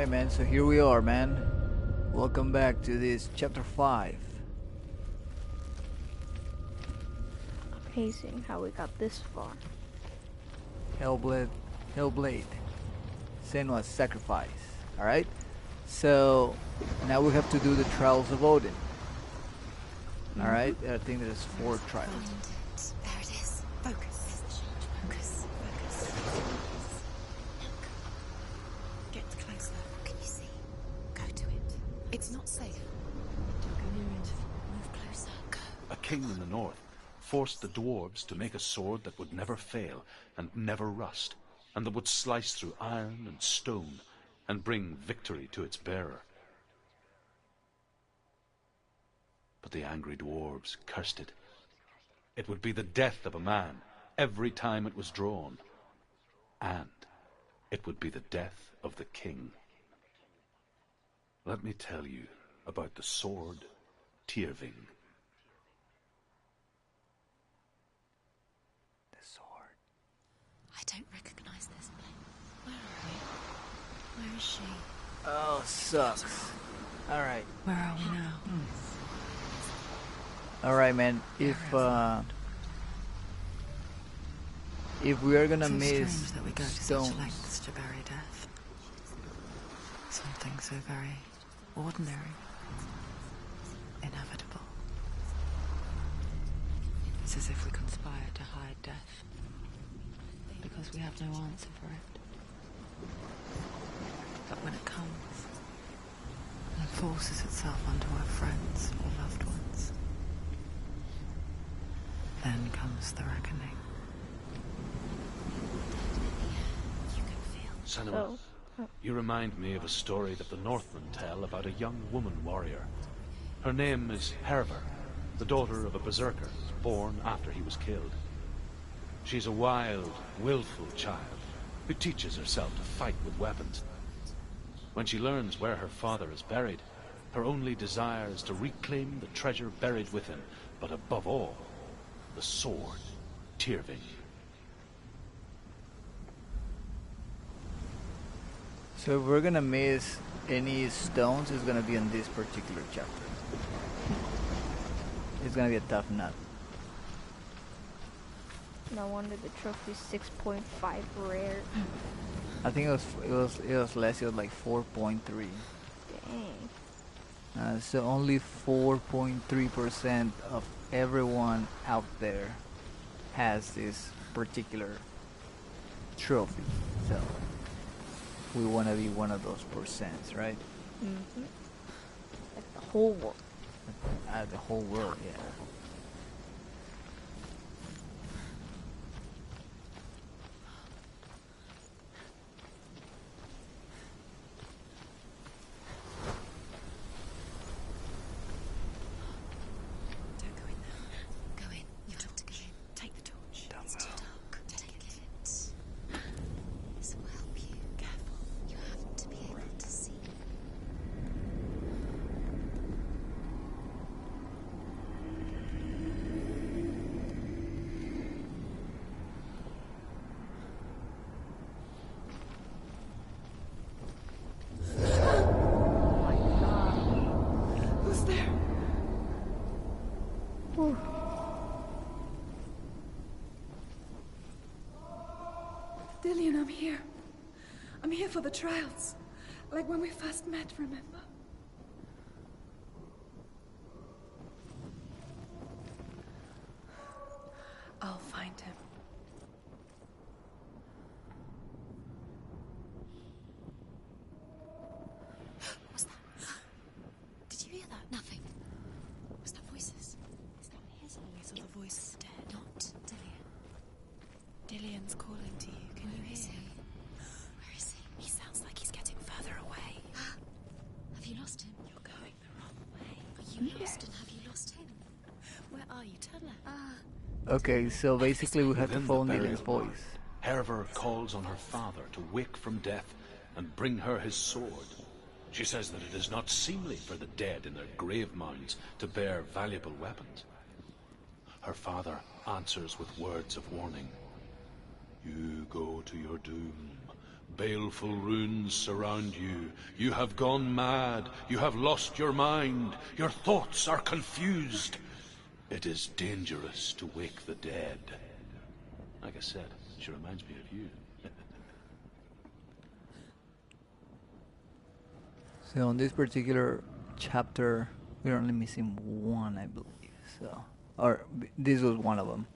Alright, man, so here we are, man. Welcome back to this chapter 5. Amazing how we got this far. Hellblade. Senua's sacrifice. Alright? So, now we have to do the trials of Odin. Alright? I think there's 4 trials. There it is. Focus. Focus. Get closer. What can you see? Go to it. It's not safe. Don't go near it. Move closer. Go. A king in the north forced the dwarves to make a sword that would never fail and never rust, and that would slice through iron and stone and bring victory to its bearer. But the angry dwarves cursed it. It would be the death of a man every time it was drawn, and it would be the death of the king. Let me tell you about the sword Tyrving. I don't recognize this place. Where are we? Where is she? Oh, sucks. Alright. Where are we now? Alright, man. If we are gonna It's miss strange that we go to stones, such lengths to bury death. Something so very ordinary, inevitable. It's as if we conspire to hide death, because we have no answer for it. But when it comes, and forces itself onto our friends or loved ones, then comes the reckoning. Senua, you remind me of a story that the Northmen tell about a young woman warrior. Her name is Hervor, the daughter of a berserker born after he was killed. She's a wild, willful child who teaches herself to fight with weapons. When she learns where her father is buried, her only desire is to reclaim the treasure buried with him, but above all, the sword, Tyrving. so if we're gonna miss any stones, it's gonna be in this particular chapter. It's gonna be a tough nut. No wonder the trophy's 6.5 rare. I think it was less. It was like 4.3. Dang. So only 4.3% of everyone out there has this particular trophy. So we want to be one of those percents, right? Like the whole world. The whole world, yeah. Don't go in there. Go in. You have to go in. Take the torch. It's too dark. Take it. This will help you. Careful. You have to be able to see. Oh my god. Who's there? Whew. Dillian, I'm here. I'm here for the trials. Like when we first met, remember? I'll find him. What was that? Did you hear that? Nothing. Was that voices? Is that his voice or the voice dead? Not Dillian. Dillian's calling to you. Can you hear him? Where is he? He sounds like he's getting further away. Have you lost him? You're going the wrong way. Are you lost and have you lost him? Where are you? Tell her. Okay, so basically we have to Within follow the Nilian's burial voice. Hervor calls on her father to wake from death and bring her his sword. She says that it is not seemly for the dead in their grave mounds to bear valuable weapons. Her father answers with words of warning. You go to your doom, Baleful runes surround you. You have gone mad. You have lost your mind. Your thoughts are confused. It is dangerous to wake the dead. Like I said, she reminds me of you. So on this particular chapter, we're only missing one, I believe. So, this was one of them.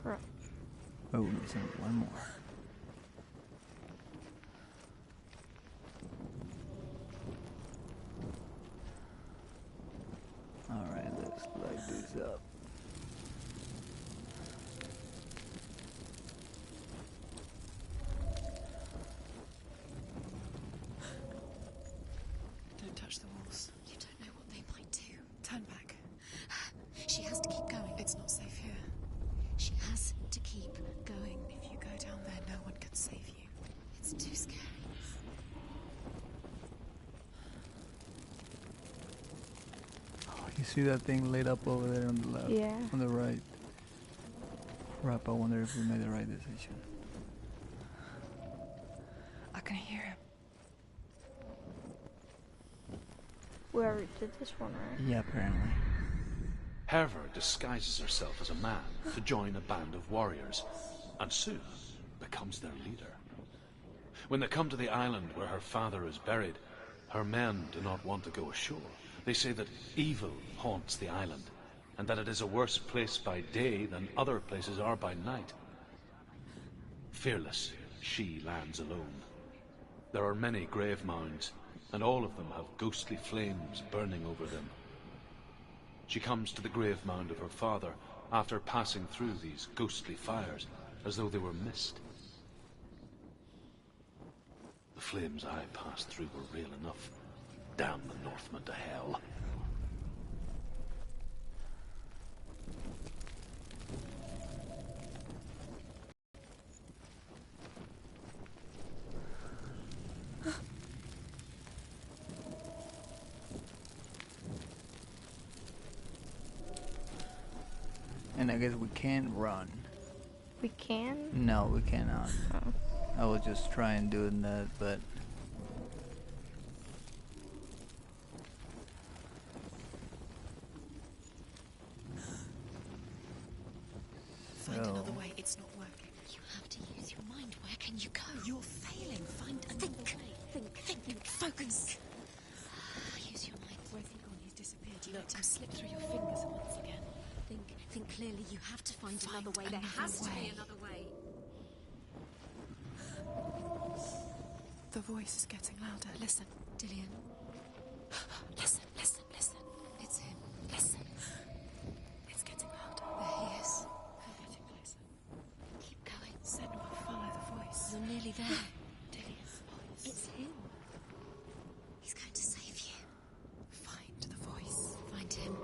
Right. Oh, we're missing one more. All right, let's light this up. Don't touch the walls. You don't know what they might do. Turn back. She has to keep going. It's not safe here. She has to keep going. If you go down there, no one can save you. It's too scary. You see that thing lit up over there on the left? Yeah. On the right. Rap, I wonder if we made the right decision. I can hear him. We already did this one, right? Yeah, apparently. Herver disguises herself as a man to join a band of warriors, and soon becomes their leader. When they come to the island where her father is buried, her men do not want to go ashore. They say that evil haunts the island, and that it is a worse place by day than other places are by night. Fearless, she lands alone. There are many grave mounds, and all of them have ghostly flames burning over them. She comes to the grave mound of her father after passing through these ghostly fires, as though they were mist. The flames I passed through were real enough. Damn the Northmen to hell. And I guess we can't run. We can? No, we cannot. Oh. I was just trying doing that, but Find another way. It's not working. You have to use your mind. Where can you go? You're failing. Find another way. Think. Focus. Use your mind. Where's he gone? He's disappeared. You let him slip through your fingers once again. Think clearly. You have to find another way. There has to be another way. The voice is getting louder. Listen, Dillian. Listen. It's him. Listen. It's getting louder. There he is. We're getting closer. Keep going. Senua, follow the voice. You're nearly there. Dillian's voice. It's him. He's going to save you. Find the voice. Find him.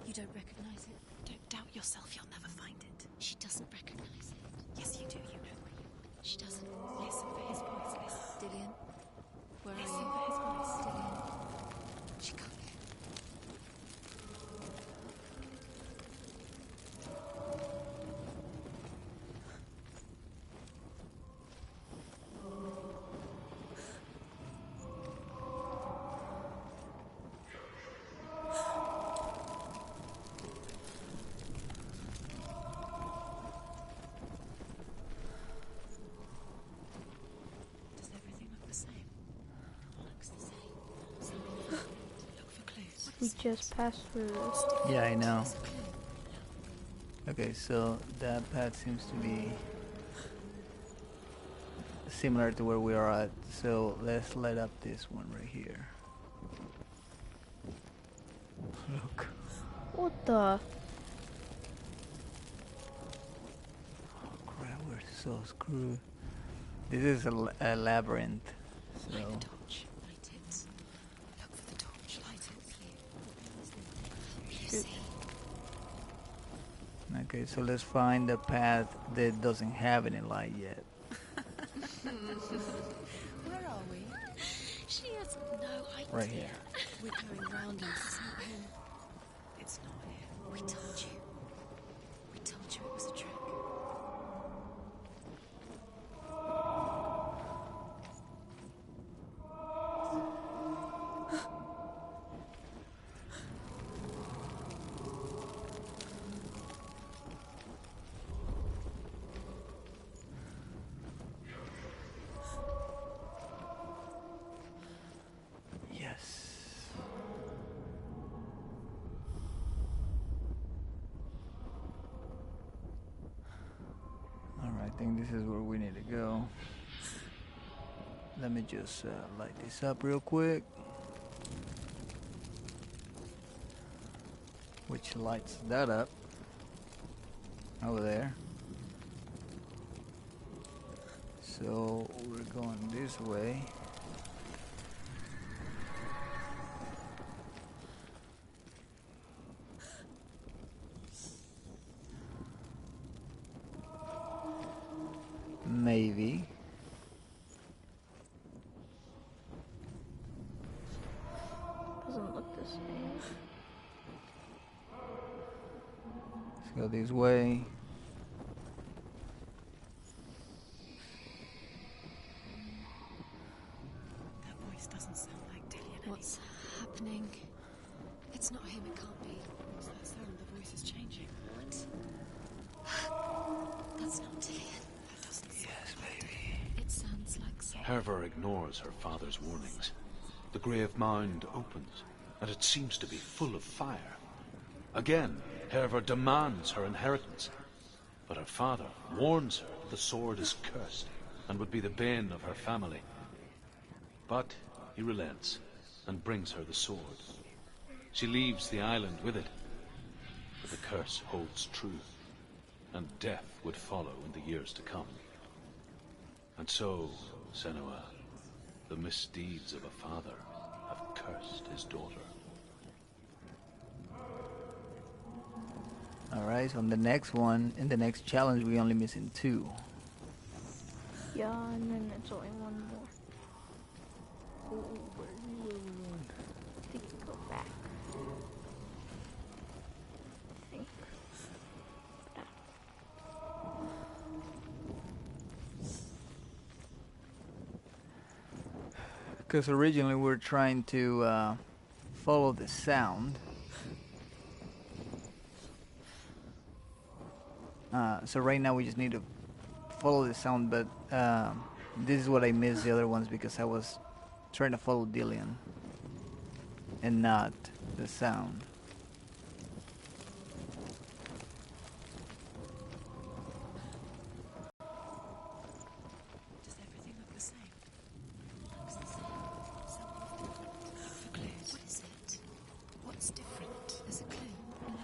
You don't recognize it? Don't doubt yourself, you'll never find it. She doesn't recognize it. Yes, you do, you know where you are. She doesn't. Listen for his voice, listen. Dillian, where are you? Listen for his voice, Dillian. She can't hear. Does everything look the same? Looks the same. Look for clues. We just passed through this. yeah, I know. There's a clue. Okay, so that path seems to be similar to where we are at. So let's light up this one right here. Look. What the? Oh crap, we're so screwed. This is a labyrinth. So Light the torch. Light it. Okay, so let's find the path that doesn't have any light yet. Where are we? She has no idea. Right here. We're going round and it's not him. It's not him. We told you. We told you it was a trick. Yes. Alright, I think this is where we need to go. Let me just light this up real quick. Which lights that up. Over there. So we're going this way. Maybe. Doesn't look the same. Let's go this way. That voice doesn't sound like Dillian. What's happening? It's not him, it can't be. What's that sound? The voice is changing. What? That's not Dillian. That doesn't sound like Dillian. It sounds like someone. Herver ignores her father's warnings. The grave mound opens, and it seems to be full of fire. Again, Herver demands her inheritance. But her father warns her the sword is cursed, and would be the bane of her family. But he relents, and brings her the sword. She leaves the island with it. But the curse holds true, and death would follow in the years to come. And so, Senua, the misdeeds of a father have cursed his daughter. Alright, so on the next one, in the next challenge, we only missing 2. Yeah, and then it's only one more. I think you go back. I think. Because originally we were trying to follow the sound. So right now we just need to follow the sound, but this is what I missed the other ones because I was trying to follow Dillian and not the sound. Does everything look the same? Looks the same. Something's different. Look for clues. What is it? What's different? There's a clue. Look.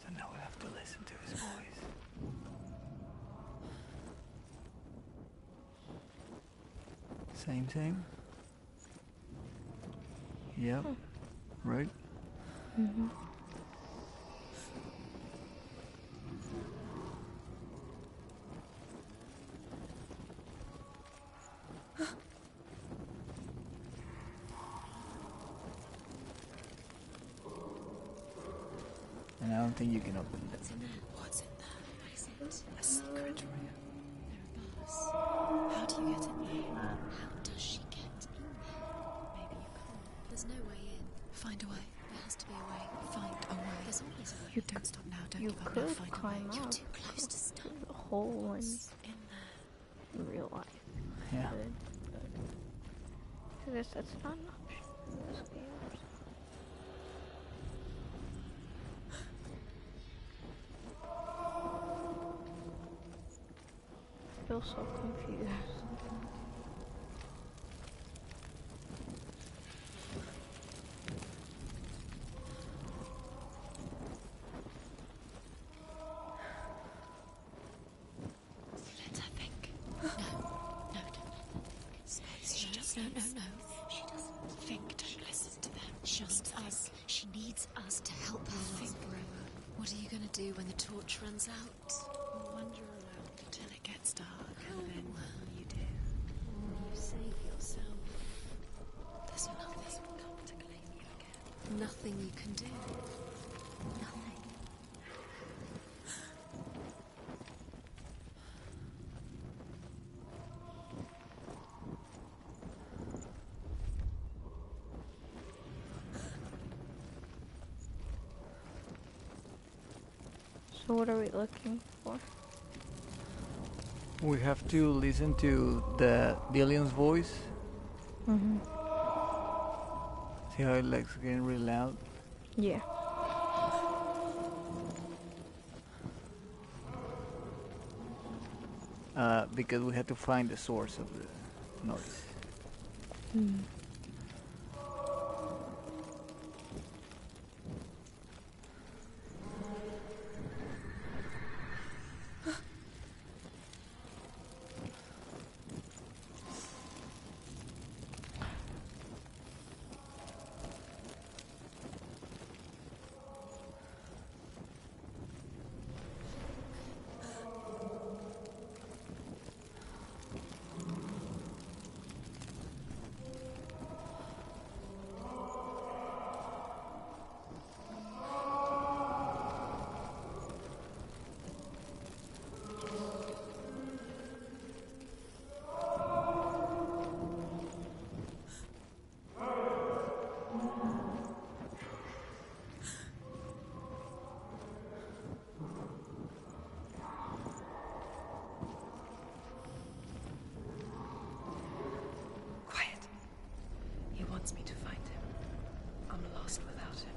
So now we have to listen to his voice. Same? Yep. Right? Mm-hmm. And I don't think you can open that. What's in there? What's in there? What is it? A secret room. There are bars. How do you get in there? How does she get in there? Maybe you can't. There's no way in. Find a way. There has to be a way. Find a way. There's always a way. You Don't stop now. Don't You give up could now. Find a way. climb You're up too close to stop. through the hole What's in there? in real life. Yeah. I guess that's not an option in this game. I feel so confused. Let her think. No, don't let her think. Space. She just no. She doesn't think. Don't listen to them. Just us. She needs us to help her think. Forever. What do when the torch runs out? Wander around until it gets dark, and then what will you do? You save yourself. There's nothing come to claim you again. Nothing you can do. Nothing. So what are we looking for? We have to listen to the alien's voice. Mm-hmm. See how it likes getting really loud? Yeah. Because we had to find the source of the noise. Mm. Wants me to find him. I'm lost without him.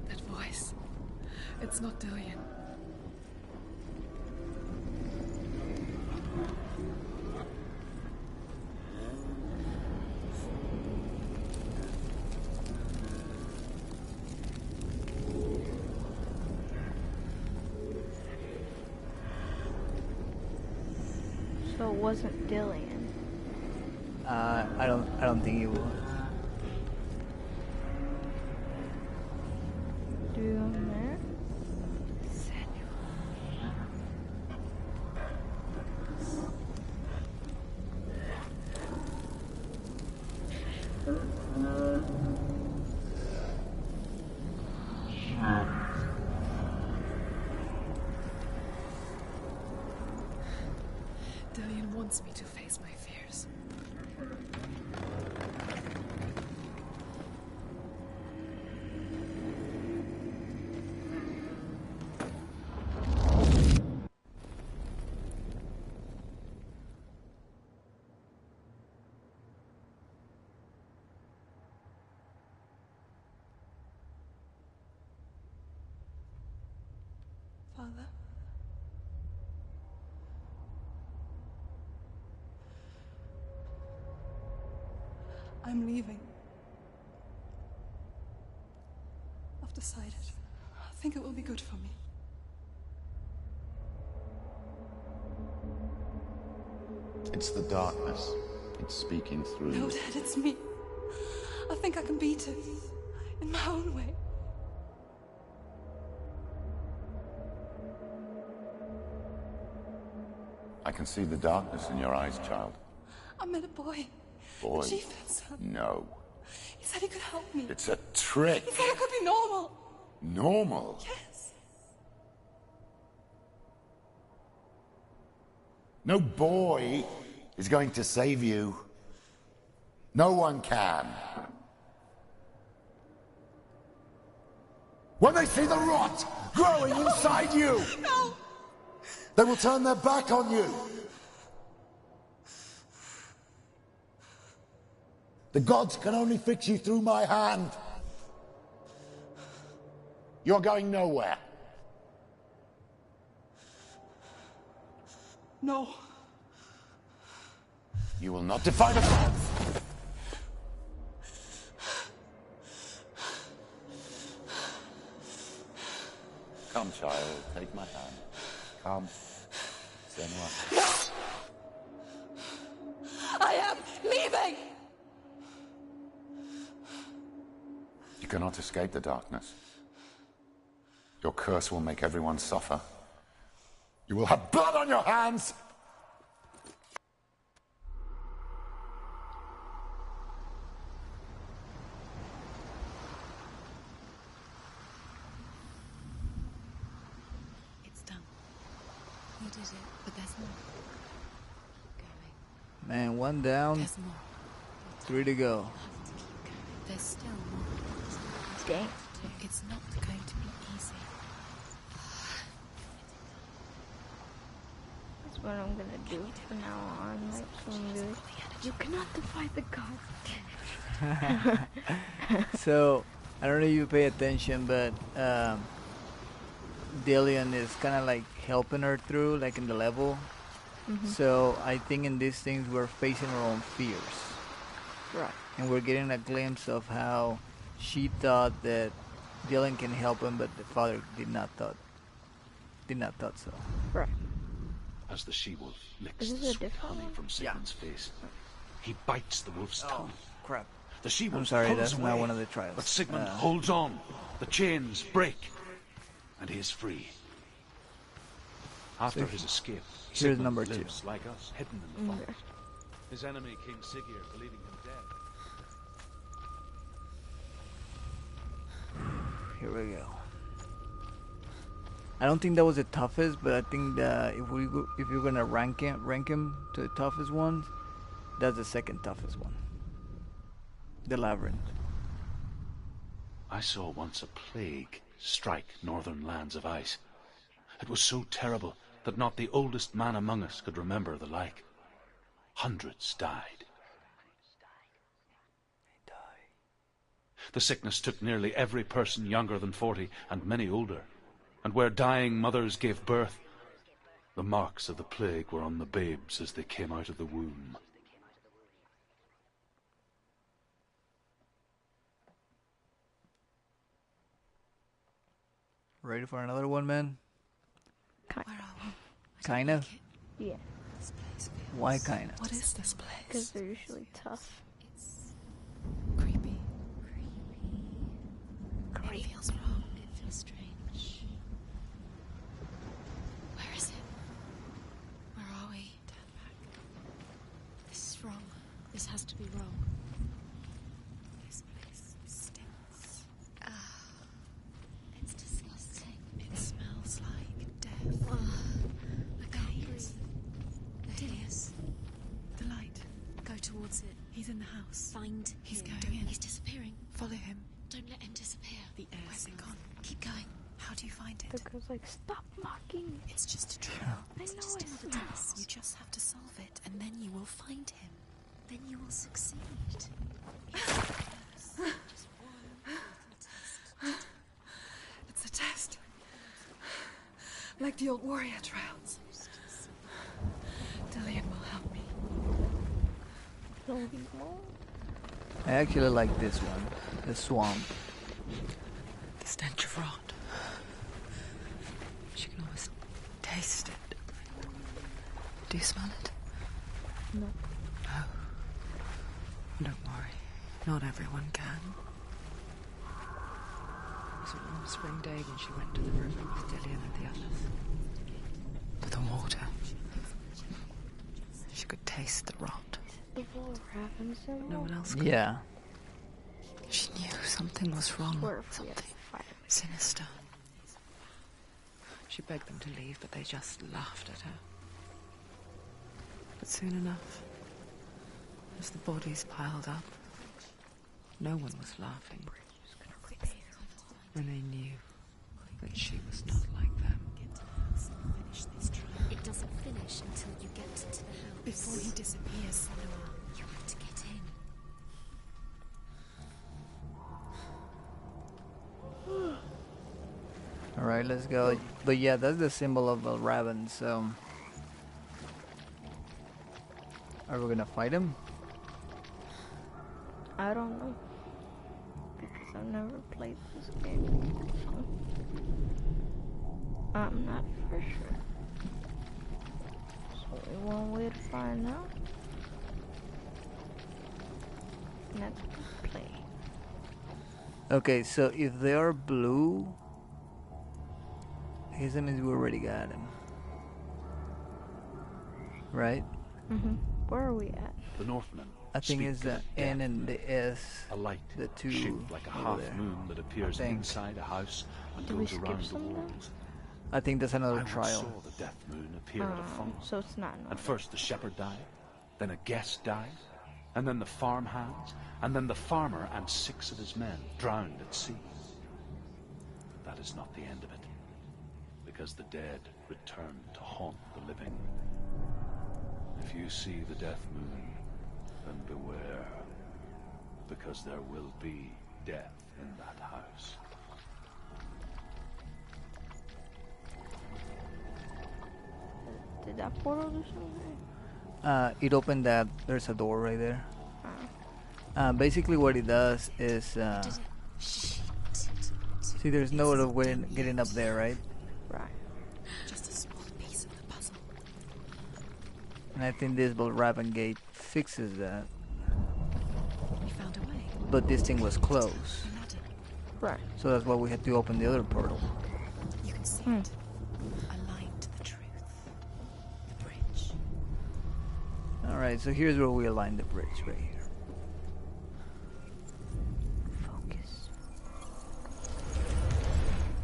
That voice. It's not Dillian. So it wasn't Dillian. I don't think it was. Do you know there? Dillian wants me to face my fears. Father? I'm leaving. I've decided. I think it will be good for me. It's the darkness. It's speaking through No, you. Dad, it's me. I think I can beat it. In my own way. I can see the darkness in your eyes, child. I met a boy. Boy. The chieftain's son. No. He said he could help me. It's a trick. He said I could be normal. Normal? Yes. No boy is going to save you. No one can. When they see the rot growing inside you, No! they will turn their back on you. The gods can only fix you through my hand. You're going nowhere. No. You will not defy the gods. Come, child, take my hand. Come. Senua. I am leaving! cannot escape the darkness. Your curse will make everyone suffer. You will have blood on your hands! It's done. You did it, but there's more. Keep going. Man, one down, There's more. 3 to go. You have to keep going. There's still more. Dang. It's not going to be easy. That's what I'm gonna do from now on. Like, so I'm gonna be like, you cannot defy the gods. So, I don't know if you pay attention, but Dillian is kind of like helping her through, like in the level. So, I think in these things we're facing our own fears. Right. And we're getting a glimpse of how she thought that Dylan can help him, but the father did not thought so. Right. As the she-wolf licks Is the this a sweet different honey one? from Sigmund's face, he bites the wolf's tongue. Crap. The she-wolf I'm sorry, pulls that's not away, one of the trials. but Sigmund holds on. The chains break, and he is free. After his escape, here's Sigmund number 2. lives like us, hidden in the forest. His enemy, King Siggeir, believing him dead. Here we go. I don't think that was the toughest, but I think that if you're gonna rank him to the toughest ones, that's the second toughest one. The labyrinth. I saw once a plague strike northern lands of ice. It was so terrible that not the oldest man among us could remember the like. Hundreds died. The sickness took nearly every person younger than 40, and many older. And where dying mothers gave birth, the marks of the plague were on the babes as they came out of the womb. Ready for another one, man? Where are we? Kind of. Yeah. This place feels... Why kind of? What is this place? Because they're usually tough. It's creepy. It feels wrong. It feels strange. Where is it? Where are we? Turn back. This is wrong. This has to be wrong. This place stinks. It's disgusting. It smells like death. I can't breathe. Dilius. The light. Go towards it. He's in the house. Find He's him. going in. He's disappearing. Follow him. Don't let him disappear. The air Where's it smells. gone? Keep going. How do you find The it? girl's like, stop mocking. It's just a trial. I It's know just it's another not. test. You just have to solve it, and then you will find him. Then you will succeed. Just one little test. It's a test. Like the old warrior trials. Dillian will help me. I actually like this one, the swamp. The stench of rot. She can almost taste it. Do you smell it? No. No. Don't worry. Not everyone can. It was a warm spring day when she went to the river with Dillian and the others. To the water. She could taste the rot. The wall ravens But no one else could. Yeah. She knew something was wrong. Swear if we had Something fire. sinister. She begged them to leave, but they just laughed at her. But soon enough, as the bodies piled up, no one was laughing. And they knew that she was not like them. It doesn't finish until you get to the house. Before he disappears, Senua. You have to get in. Alright, let's go. But yeah, that's the symbol of a raven, so... Are we gonna fight him? I don't know. Because I've never played this game. So I'm not for sure. So only one way to find out. And that's to play. Okay, so if they are blue, I guess that means we already got him. Right? Where are we at? The Northmen. I think speak it's of the a N death and the S. A light The two shaped like a over half there. moon that appears think. inside a house and Did we goes skip around the some then? walls. I think that's I another once trial. saw the death moon appear at a funeral. So it's not And normal. first the shepherd died, then a guest died, and then the farmhands, and then the farmer and 6 of his men drowned at sea. That is not the end of it, because the dead return to haunt the living. If you see the death moon, then beware, because there will be death in that house. Did that portal do something? It opened that. There's a door right there. Basically, what it does is see. There's no other way getting up there, right? Right. Just a small piece of the puzzle. And I think this Raven gate fixes that. We found a way. But this thing was closed, A ladder. Right. so that's why we had to open the other portal. You can see it. Aligned to the truth. The bridge. All right, so here's where we align the bridge right here. Focus.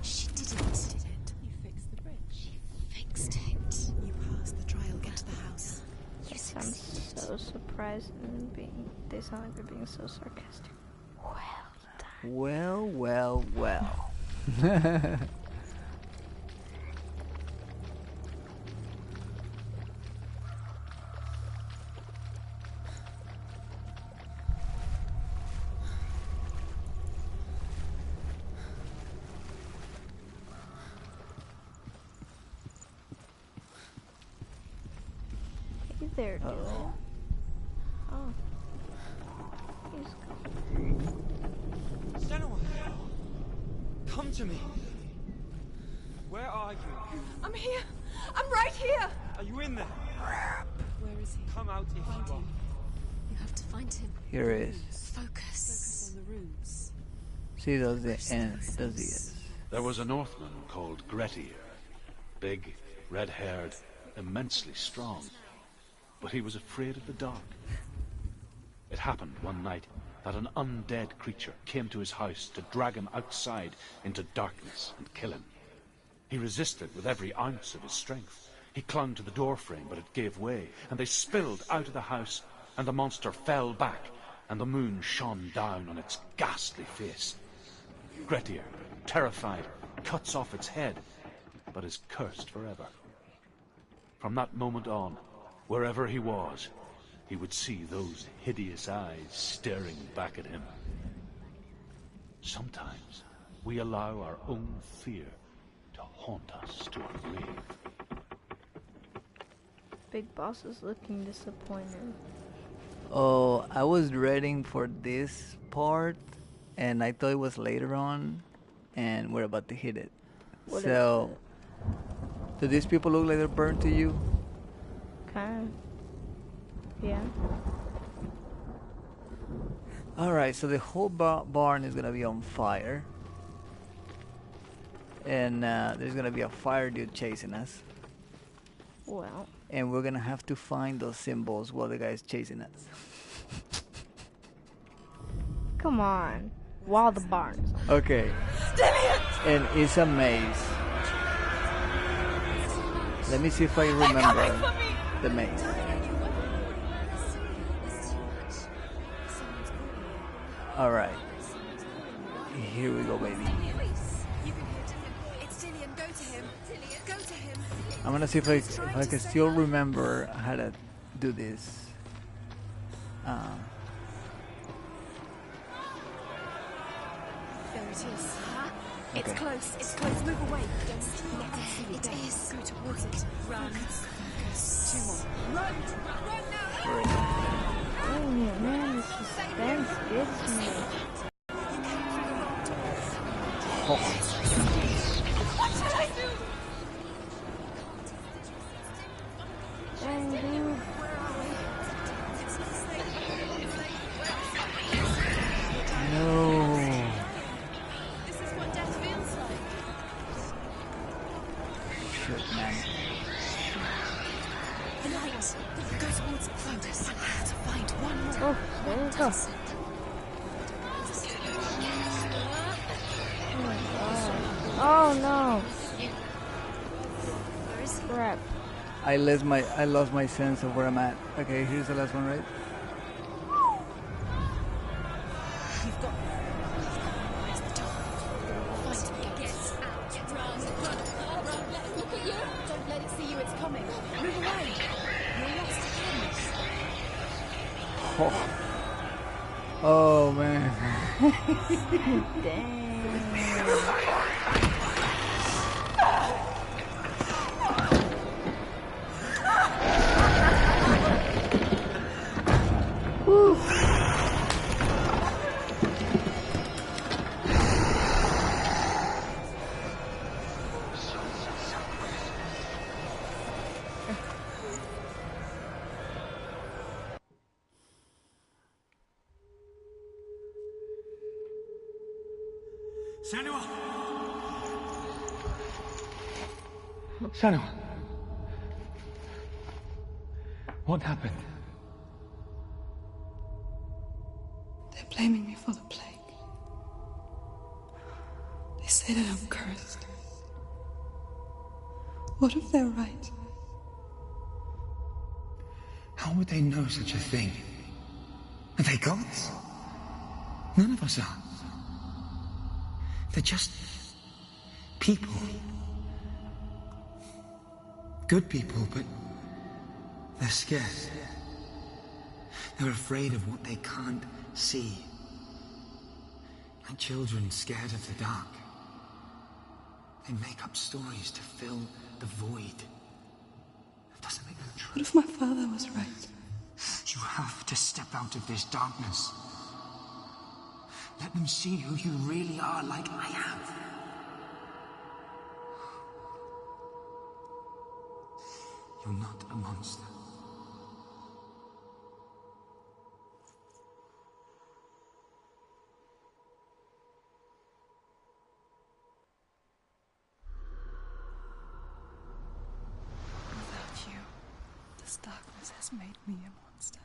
She did it. You fixed the bridge. She fixed it. You passed the trial. Get to the house. You I'm succeeded. so surprised and they sound like they're being so sarcastic. Well done. Well. Hey there, dude. Uh-oh. Oh. He's Senua! Come to me! Where are you? I'm here. I'm right here. Are you in there? Where is he? Come out if Find you are. him. You have to find him. Here it is. Focus on the runes. See, those the N, does the S. There was a Northman called Grettir. Big, red-haired, immensely strong. But he was afraid of the dark. It happened one night that an undead creature came to his house to drag him outside into darkness and kill him. He resisted with every ounce of his strength. He clung to the doorframe, but it gave way, and they spilled out of the house, and the monster fell back, and the moon shone down on its ghastly face. Grettir, terrified, cuts off its head, but is cursed forever. From that moment on, wherever he was, he would see those hideous eyes staring back at him. Sometimes we allow our own fear to haunt us to our grave. Big Boss is looking disappointed. Oh, I was reading for this part, and I thought it was later on, and we're about to hit it. What is So, do these people look like they're burned to you? Kind of. Yeah. Alright, so the whole barn is gonna be on fire. And there's gonna be a fire dude chasing us. Well. And we're gonna have to find those symbols while the guy's chasing us. Come on. While the barn's on. Okay. And it's a maze. Let me see if I remember the maze. Alright. Here we go, baby. It's Dillian. Go to him. Dillian, go to him. I'm gonna see if I can still remember how to do this. There it is. Okay. It's close. It's close. Move away. Don't let us see you. It is. Go towards it. Run. Focus. 2 more. Run! Run now! Oh man, the suspense gets me. What should I do? Dang, dude. No. should, man. The light. Go towards it. Find us. I have to find one more. Oh, there we go. Oh no. Crap. I lost my sense of where I'm at. Okay, here's the last one, right? You've got Where's the door? Find it. Get out. Run. Look at you. Don't let it see you. It's coming. Move away. You're lost again. Oh man. Dang. Woo. Senua! Senua! What happened? They're blaming me for the plague. They say that I'm cursed. What if they're right? How would they know such a thing? Are they gods? None of us are. They're just people. Good people, but they're scared. They're afraid of what they can't see. Like children scared of the dark. They make up stories to fill the void. That doesn't make them true. What if my father was right? You have to step out of this darkness. Let them see who you really are, like I have. You're not a monster. Without you, this darkness has made me a monster.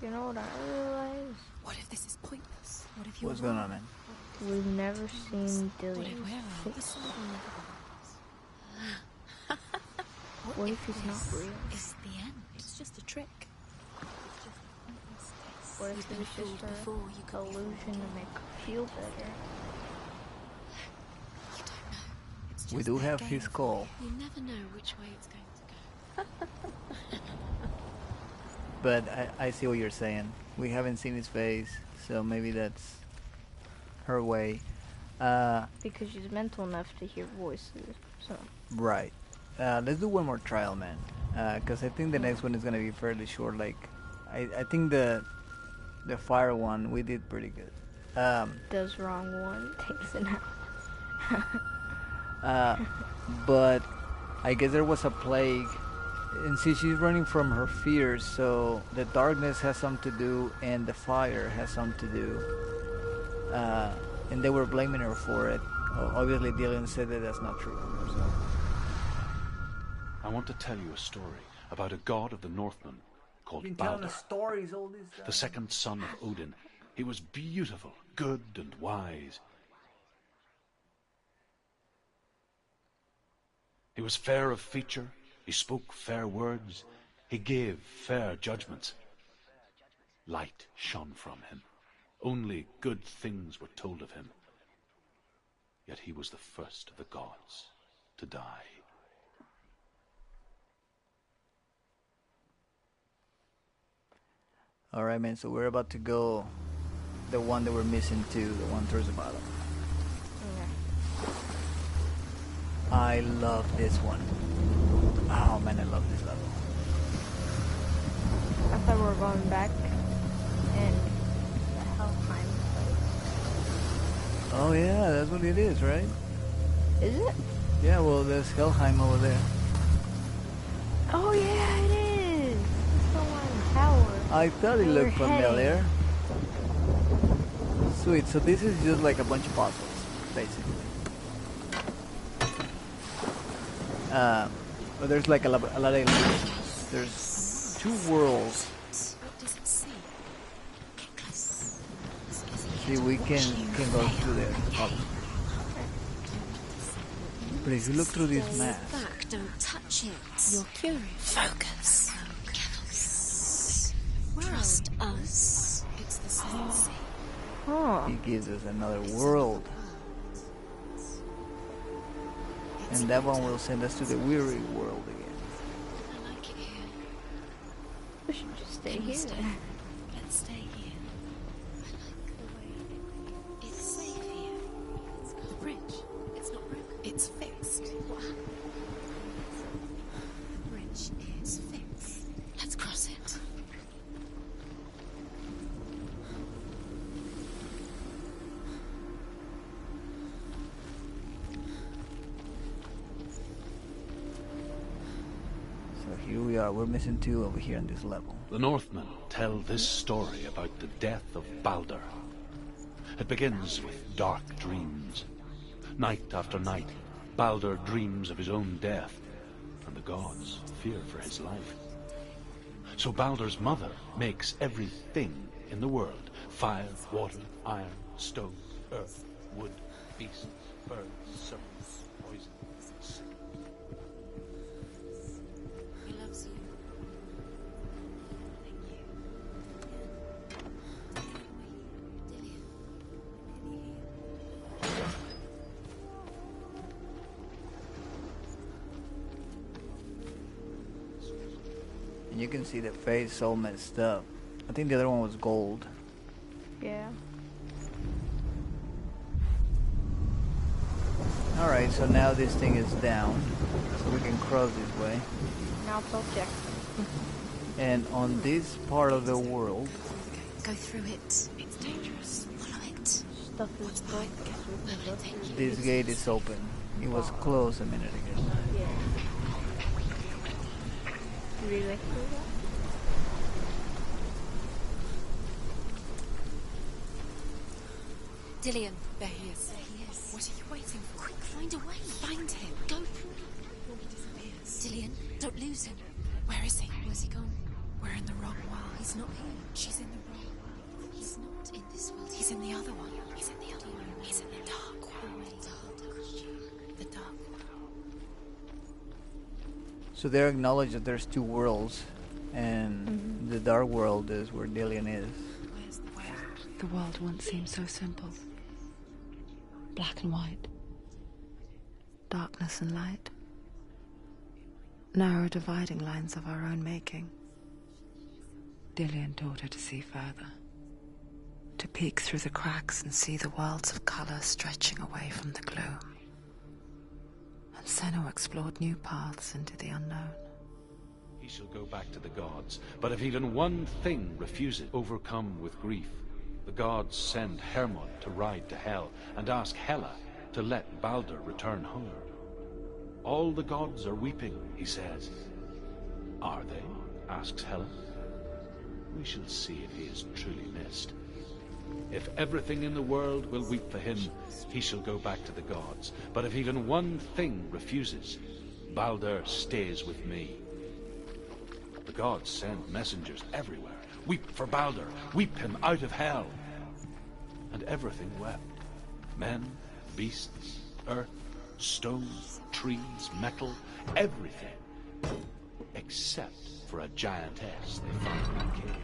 You know what I realized? What if this is pointless? What if you're What's going on, man? We've never seen Dillian face. What if he's not real? It's the end. It's just a trick. What if it was just an illusion to make her feel better? You don't know. It's just We do their have game his for call. you. You never know which way it's going to go. But I see what you're saying. We haven't seen his face, so maybe that's her way. Because she's mental enough to hear voices. So Right. Let's do one more trial, man. Because I think the next one is gonna be fairly short. Like, I think the fire one we did pretty good. does wrong one, takes an But I guess there was a plague, and see, she's running from her fears. So the darkness has something to do, and the fire has something to do. And they were blaming her for it. Obviously, Dillian said that that's not true. So. I want to tell you a story about a god of the Northmen called Been telling Balder, us stories all this time. the second son of Odin. He was beautiful, good, and wise. He was fair of feature, he spoke fair words, he gave fair judgments. Light shone from him. Only good things were told of him. Yet he was the first of the gods to die. Alright, man, so we're about to go the one that we're missing too, the one towards the bottom. I love this one. Oh man, I love this level. I thought we were going back in the Helheim place. Oh yeah, that's what it is, right? Is it? Yeah, well, there's Helheim over there. Oh yeah, it is. It's the one tower. I thought it Where looked we're familiar. Sweet, so this is just like a bunch of puzzles, basically. But there's like a lot of illusions. There's two worlds. What does it see? Get close. See, we can go through there. But if you look through these maps, Back, don't touch it. You're curious. Focus. Trust us. It's the same sea. Oh. he gives us another world. And that one will send us to the weary world again. I like it here. We should just stay Can we here. stay? Let's stay here. I like the way it's safe here. The bridge. It's not broken. It's fixed. What happened? The bridge is fixed. Let's cross it. So here we are. We're missing two over here on this level. The Northmen tell this story about the death of Baldur. It begins with dark dreams. Night after night, Baldur dreams of his own death, and the gods fear for his life. So Baldur's mother makes everything in the world: fire, water, iron, stone, earth, wood, beasts, birds, serpents, poison, sickness. He loves you. Thank you. Dillian. Can you hear? And you can see the face all messed up. I think the other one was gold. Yeah. Alright, so now this thing is down. So we can cross this way. Now it's all checked. And on this part of the world, Go through it. It's dangerous. Follow it. Stuff is broken. So we can go through. this gate is open. It was closed a minute ago. Yeah. You really like to do that? Dillian. There he is. There he is. What are you waiting for? Quick, find a way. Find him. Go through. He disappears. Dillian, don't lose him. Where is he? Where's he gone? We're in the wrong world. He's not here. She's in the wrong world. He's not in this world. He's in the other one. He's in the other one. He's in the dark world. The dark world. So they acknowledge that there's two worlds, and the dark world is where Dillian is. Where's the world? The world once seemed so simple. Black and white. Darkness and light. Narrow dividing lines of our own making. Dillian taught her to see further. To peek through the cracks and see the worlds of colour stretching away from the gloom. And Senua explored new paths into the unknown. He shall go back to the gods, but if even one thing refuses, overcome with grief, the gods send Hermod to ride to Hell and ask Hela to let Baldur return home. All the gods are weeping, he says. Are they? Asks Hela. We shall see if he is truly missed. If everything in the world will weep for him, he shall go back to the gods. But if even one thing refuses, Baldur stays with me. The gods send messengers everywhere. Weep for Baldur. Weep him out of hell. And everything wept. Men, beasts, earth, stones, trees, metal, everything. Except for a giantess they found in the cave.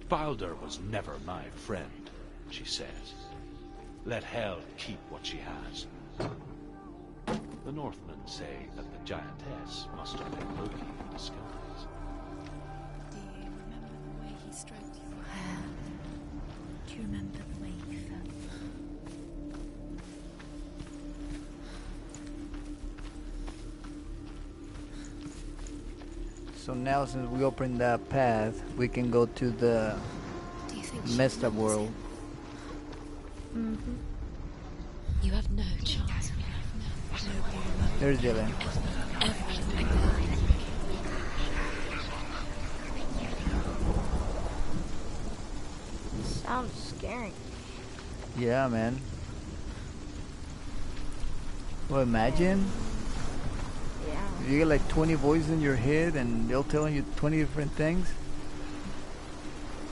Baldur was never my friend, she says. Let hell keep what she has. The Northmen say that the giantess must have been Loki in disguise. Do you remember the way he stroked your hair? Do you remember the way you felt? So now since we opened that path, we can go to the Do you think she messed up remembers world. it? You have no chance. You have no. Nobody remembers There's Dylan. everything. Sounds scary. Yeah, man. Well, imagine Yeah. If you get like 20 voices in your head and they're telling you 20 different things.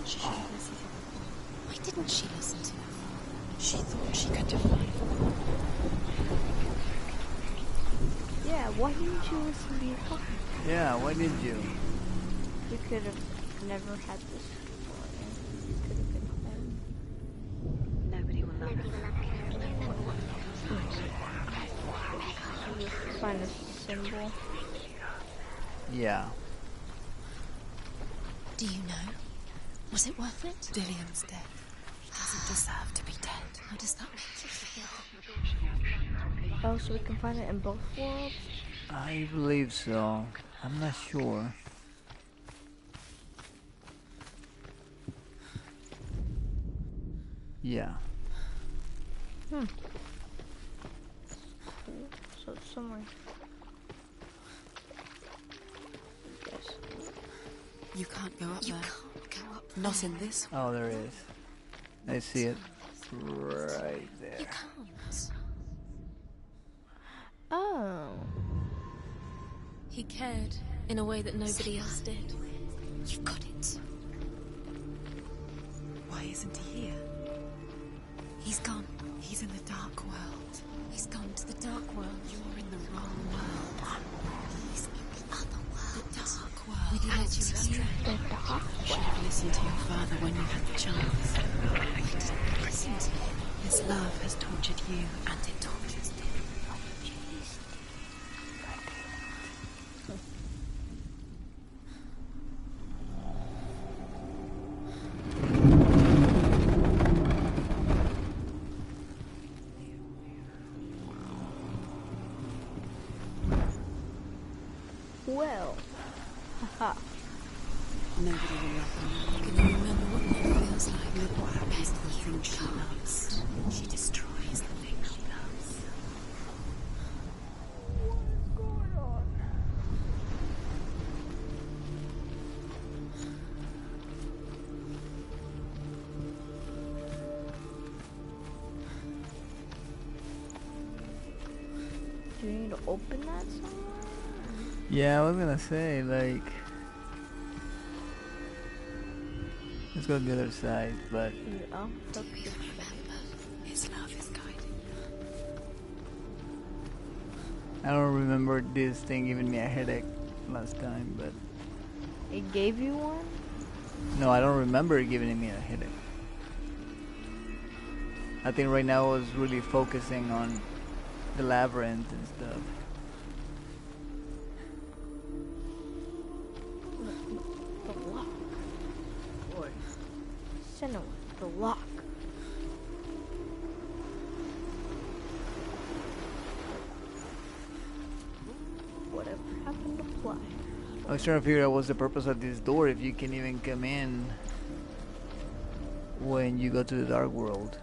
She should have listened to her father. Why didn't she listen to her father? She thought she could define. Yeah, why didn't you listen to your father? Yeah, why did you? You could have never had this story. You could have been home. Nobody will love her. You just find a symbol. Yeah. Do you know? Was it worth it? Dillian's dead. He doesn't deserve to be dead. How does that make you feel? Oh, so we can find it in both worlds? I believe so. I'm not sure. Yeah. Cool. So it's somewhere. Yes. You can't go up You there. can't go up Not there. in this. Oh, there is. I see it. Right You there. can't. Oh. He cared in a way that nobody else did. You've got it. Why isn't he here? He's gone. He's in the dark world. He's gone to the dark world. You're in the wrong world. He's in the other world. The dark world. With the ancestry. The dark You should have listened to your father when you had the chance. Listen to him. His love has tortured you, And it tortures him. Well. Haha. nobody will love him. Can you remember what love feels like? Look what happens to the thing she loves. She destroys the thing she loves. What's going on? Do you need to open that somewhere? Yeah, I was gonna say, like, let's go to the other side, but Yeah. Do you remember? His love is guiding you. I don't remember this thing giving me a headache last time, but It gave you one? no, I don't remember it giving me a headache. I think right now I was really focusing on the labyrinth and stuff. The lock. Or Senua, the lock. Whatever happened to fly? I was trying to figure out what's the purpose of this door if you can even come in when you go to the dark world.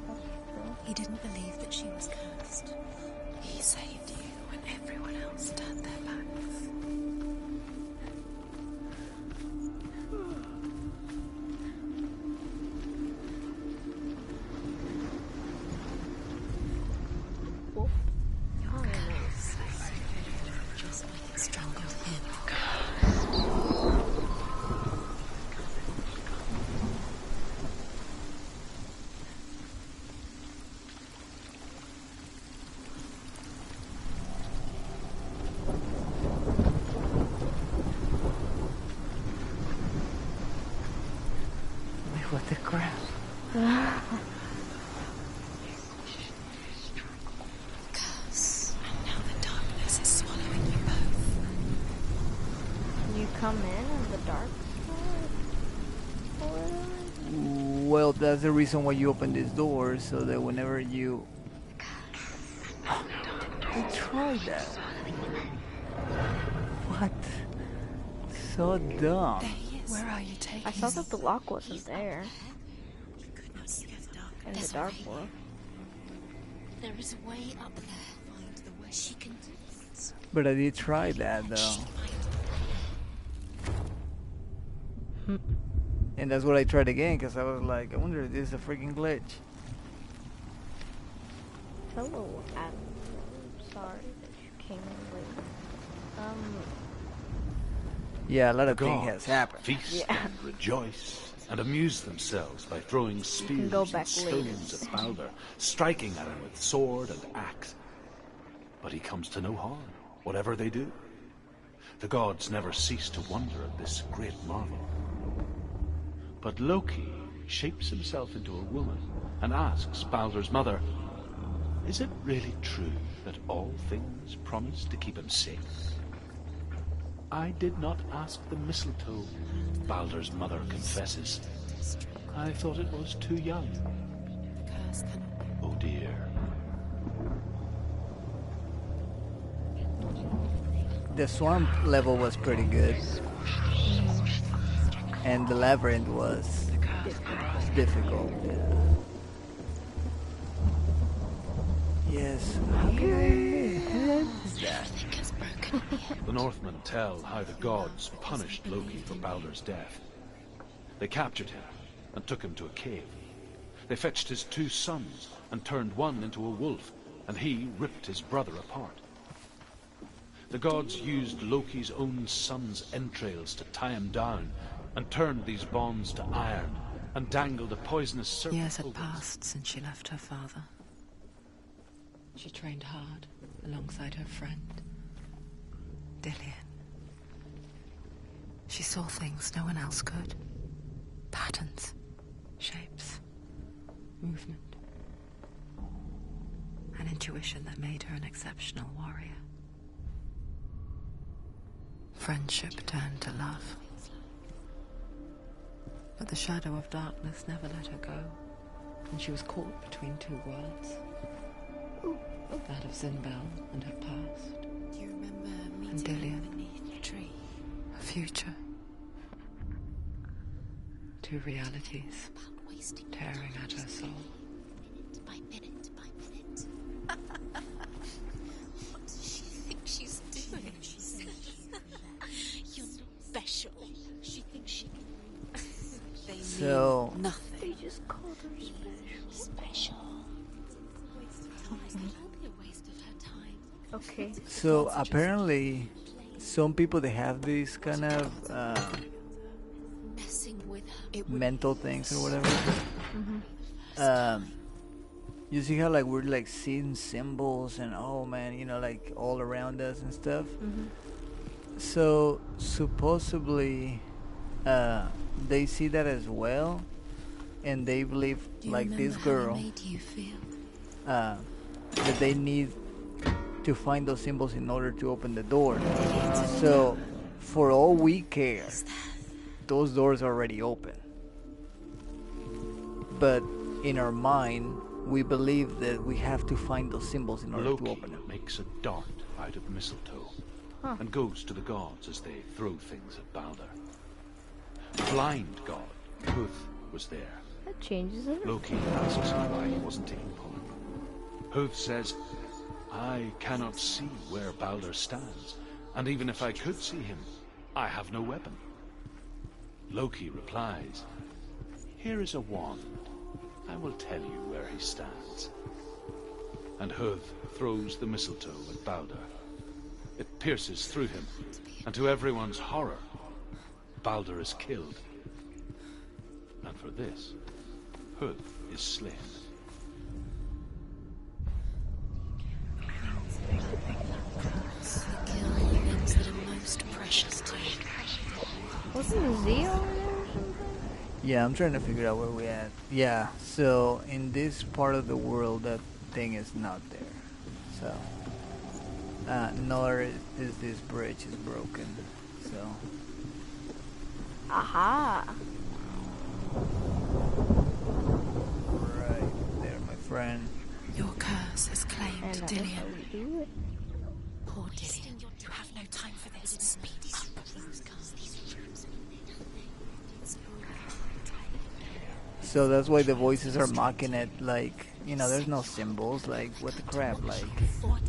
That's true. He didn't believe that she was cursed. He saved you when everyone else turned their backs. Wolf. Fine. Just like it strangled him. Wait, what the crap? Curse. And now the darkness is swallowing you both. Can you come in the dark side? Or whatever? Well, that's the reason why you open this door, so that whenever you... I tried that. What? So dumb. There he is. Where are you taking I saw that the lock wasn't there You could not see the dark. in the There's a dark way. world. There is a way up there. Find the way. She can do it. But I did try that though. Find And that's what I tried again, because I was like, I wonder if this is a freaking glitch. Hello, Adam. I'm sorry that you came in late. Yeah, a lot The of things gods has happened. feast Yeah. and rejoice and amuse themselves by throwing can spears go and back stones later. at Balder, striking at him with sword and axe. But he comes to no harm, whatever they do. The gods never cease to wonder at this great marvel. But Loki shapes himself into a woman and asks Balder's mother, "Is it really true that all things promise to keep him safe?" "I did not ask the mistletoe," Balder's mother confesses. "I thought it was too young." The curse cannot be. Oh dear. The swamp level was pretty good, and the labyrinth was difficult. Yeah. Yes. How can I head that? The Northmen tell how the gods punished Loki for Balder's death. They captured him and took him to a cave. They fetched his 2 sons and turned one into a wolf, and he ripped his brother apart. The gods used Loki's own son's entrails to tie him down and turned these bonds to iron and dangled a poisonous serpent Years had over his- passed since she left her father. She trained hard alongside her friend, Dillian. She saw things no one else could. Patterns, shapes, movement. An intuition that made her an exceptional warrior. Friendship turned to love. But the shadow of darkness never let her go, and she was caught between 2 worlds. That of Zinbel and her past, Do you remember and meeting Dillian, him beneath the tree? her future. 2 realities About wasting your tearing time at her just soul. minute by minute by minute. What does she think she's doing? You're special. She thinks she can. They So- mean nothing. They just called her special. Special. It'll be a waste of her time. Okay. So apparently, some people they have these kind of Messing with her. It would mental things or whatever. You see how like we're like seeing symbols and oh man, you know, like all around us and stuff. So supposedly, they see that as well, and they believe Do you like this remember how girl it made you feel? that they need to find those symbols in order to open the door. So for all we care, those doors are already open. But in our mind, we believe that we have to find those symbols in order to Loki open them. makes a dart out of mistletoe and goes to the gods as they throw things at Balder. Blind god Huth was there. That changes it. Loki asks him why he wasn't taking part. Huth says, "I cannot see where Balder stands, and even if I could see him, I have no weapon." Loki replies, "Here is a wand. I will tell you where he stands." And Huth throws the mistletoe at Balder. It pierces through him, and to everyone's horror, Balder is killed. And for this, Huth is slain. Kill the things that are most precious to you. Wasn't Z over there or something? Yeah, I'm trying to figure out where we at. Yeah, so in this part of the world, that thing is not there. So, nor is this bridge is broken. So, Aha! right there, my friend. Your curse has claimed And that's Dillian. how we do it. Poor Dillian, you have no time for this. Speed up. These cars, these rooms. So that's why the voices are mocking it. Like, you know, there's no symbols. Like, what the crap? Like,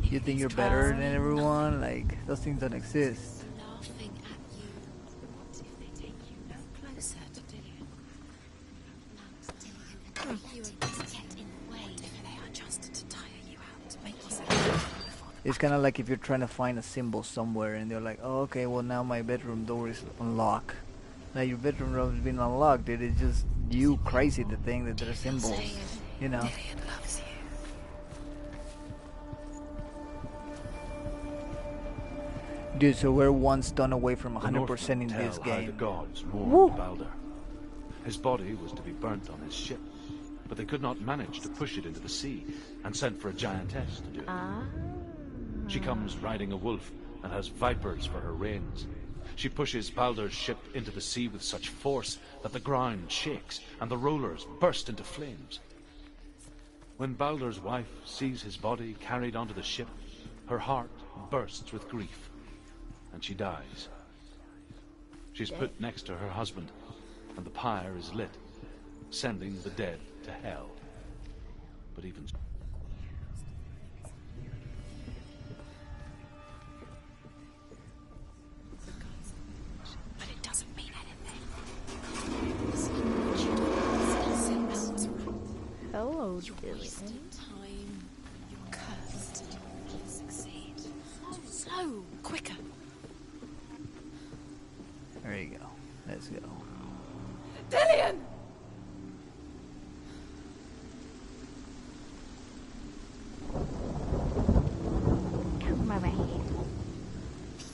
you think you're better than everyone? Like, those things don't exist. Laughing at you. What if they take you no closer to Dillian? You are just get in the way. What if they are just to tire you out, make yourself before the It's kind of like if you're trying to find a symbol somewhere and they're like, oh, okay, well now my bedroom door is unlocked. Now your bedroom door has been unlocked, dude. It's just you crazy to think that there are symbols, you know. Dillian loves you. Dude, so we're one stone away from The 100% in Northmen this tell how the game. gods Woo! mourned Balder. His body was to be burnt on his ship, but they could not manage to push it into the sea, and sent for a giantess to do it. She comes riding a wolf and has vipers for her reins. She pushes Balder's ship into the sea with such force that the ground shakes and the rollers burst into flames. When Balder's wife sees his body carried onto the ship, her heart bursts with grief, and she dies. She's put next to her husband, and the pyre is lit, sending the dead to hell. But even But it doesn't mean anything. Hello, You Dillian. wasted time. You were cursed. Succeed. Slow, quicker. There you go. Let's go. Dillian!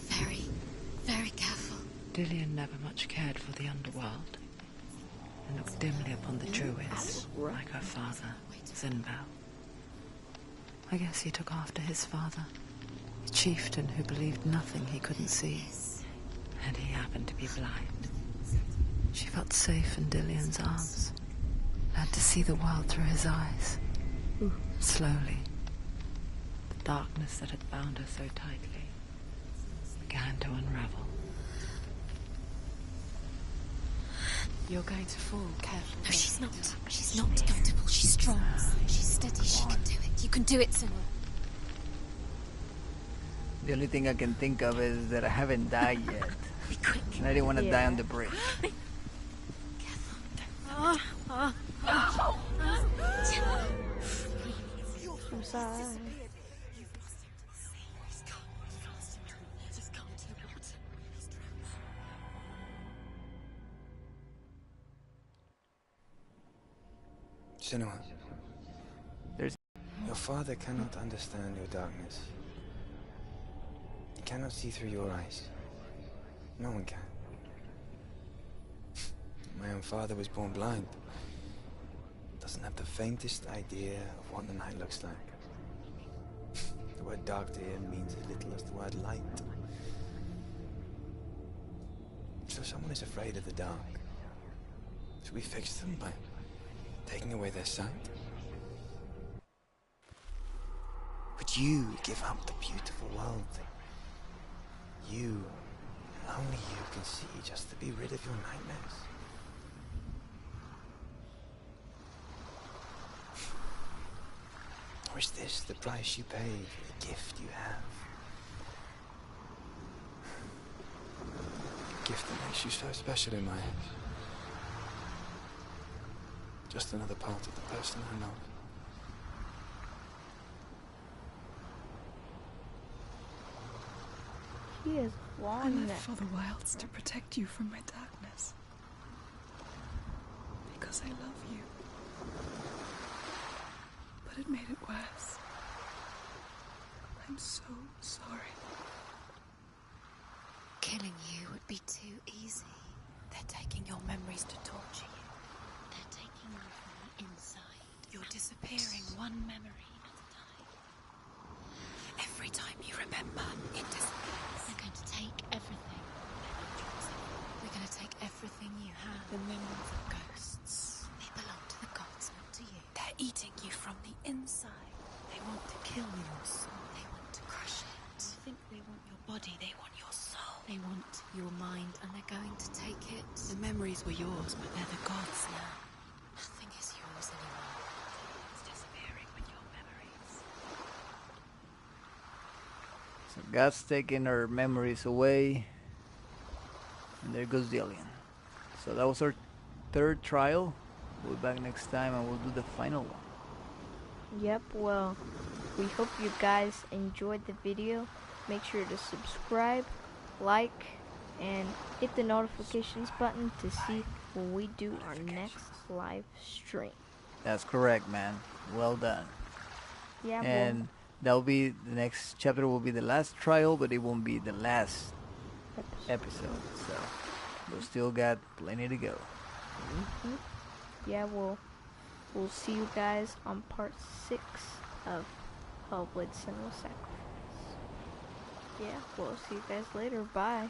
Very, very careful. Dillian never much cared for the underworld, and looked dimly upon the Druids, like her father, Zinbao. I guess he took after his father, a chieftain who believed nothing he couldn't see, and he happened to be blind. She felt safe in Dillian's arms, learned to see the world through his eyes. Slowly, the darkness that had bound her so tightly began to unravel. You're going to fall, careful. No, she's not. She's not going to fall. She's strong. She's steady. She can do it. You can do it, Senua. The only thing I can think of is that I haven't died yet. Be quick. And I didn't want to die on the bridge. I'm sorry. Senua, There's your father cannot understand your darkness. He cannot see through your eyes. No one can. My own father was born blind. Doesn't have the faintest idea of what the night looks like. The word dark to him means as little as the word light. So someone is afraid of the dark. Should we fix them by taking away their sight? Would you give up the beautiful world that you, and only you, can see just to be rid of your nightmares? Or is this the price you pay for the gift you have? A gift that makes you so special in my eyes. Just another part of the person I know. He is I long live neck. for the wilds to protect you from my darkness. Because I love you. But it made it worse. I'm so sorry. Killing you would be too easy. They're taking your memories to torture you. They're taking you from the inside. You're disappearing one memory at a time. Every time you remember, it disappears. They're going to take everything. We're going to take everything you have. The memories of ghosts. They belong to the gods, not to you. They're eating you from the inside. They want to kill your soul. They want to crush it. You think they want your body, they want your soul. They want your mind, and they're going to take it. The memories were yours, but they're the gods now. Nothing is yours anymore. It's disappearing with your memories. So God's taking our memories away. And there goes Dillian. So that was our third trial. We'll be back next time and we'll do the final one. Yep, well, We hope you guys enjoyed the video. Make sure to subscribe, like, and hit the notifications button to see when we do our next live stream. That's correct, man. Well done. Yeah, And that'll be the next chapter. Will be the last trial, but it won't be the last episode. So we'll still got plenty to go. Yeah, we'll see you guys on part 6 of Hellblade Senua Sacrifice. Yeah, we'll see you guys later. Bye.